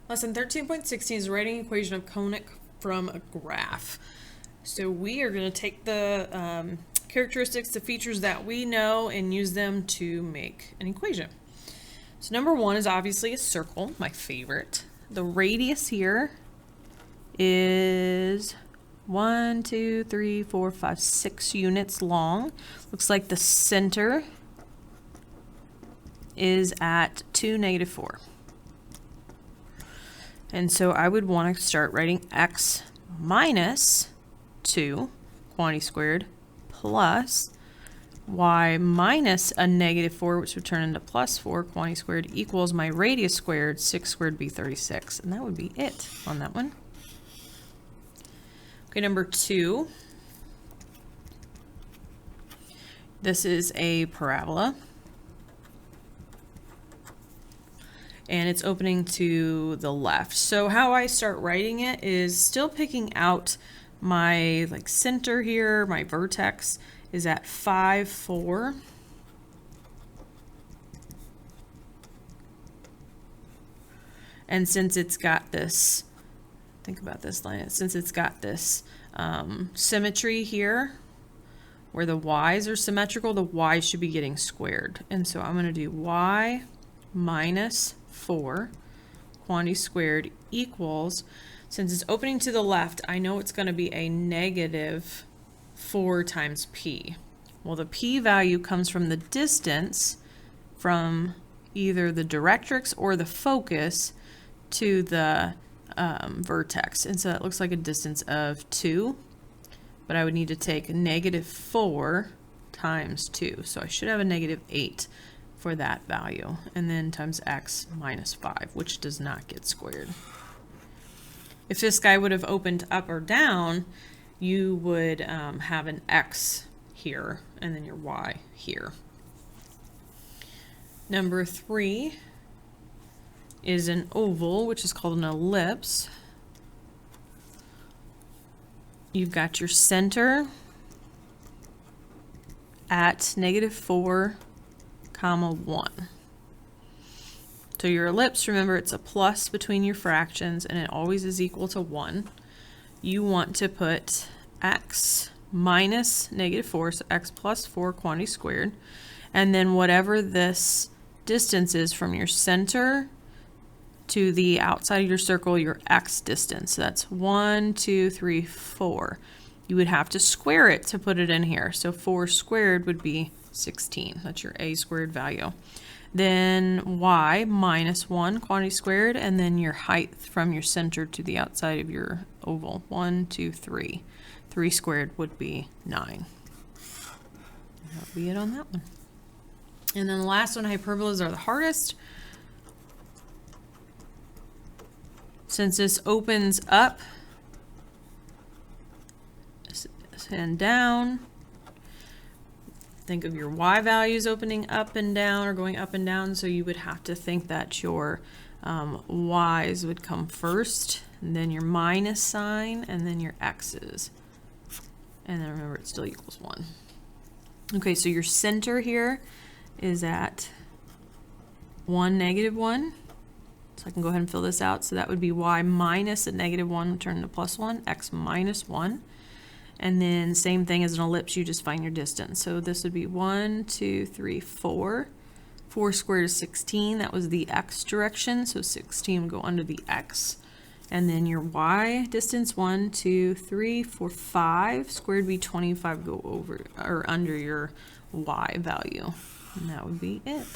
Lesson 13.16 is writing equation of conic from a graph. So we are going to take the characteristics, the features that we know, and use them to make an equation. So number one is obviously a circle, my favorite. The radius here is 1, 2, 3, 4, 5, 6 units long. Looks like the center is at 2, -4. And so I would want to start writing x minus 2, quantity squared, plus y minus a -4, which would turn into plus 4, quantity squared, equals my radius squared, 6 squared be 36. And that would be it on that one. Okay, number 2. This is a parabola. And it's opening to the left. So how I start writing it is still picking out my center here. My vertex is at 5, 4. And since it's got this, think about this line, since it's got this symmetry here, where the y's are symmetrical, the y should be getting squared. And so I'm going to do y minus 4 quantity squared equals, since it's opening to the left, I know it's going to be a -4 times p. Well, the p value comes from the distance from either the directrix or the focus to the vertex. And so it looks like a distance of 2, but I would need to take -4 times 2. So I should have a -8 for that value, and then times x minus 5, which does not get squared. If this guy would have opened up or down, you would have an x here and then your y here. Number 3 is an oval, which is called an ellipse. You've got your center at -4, 1. So your ellipse, remember, it's a plus between your fractions and it always is equal to 1. You want to put x minus -4, so x plus 4 quantity squared, and then whatever this distance is from your center to the outside of your circle, your x distance. So that's 1, 2, 3, 4. You would have to square it to put it in here. So 4 squared would be 16. That's your a squared value. Then y minus 1 quantity squared, and then your height from your center to the outside of your oval. 1, 2, 3. 3 squared would be 9. That'll be it on that one. And then the last one, hyperbolas are the hardest. Since this opens up and down, think of your y values opening up and down or going up and down, so you would have to think that your y's would come first, and then your minus sign, and then your x's. And then remember, it still equals 1. Okay, so your center here is at 1, -1. So I can go ahead and fill this out. So that would be y minus a -1 would turn into plus 1, x minus 1. And then same thing as an ellipse, you just find your distance. So this would be 1, 2, 3, 4. 4 squared is 16. That was the x direction. So 16 would go under the x. And then your y distance, 1, 2, 3, 4, 5. Squared would be 25, go over or under your y value. And that would be it.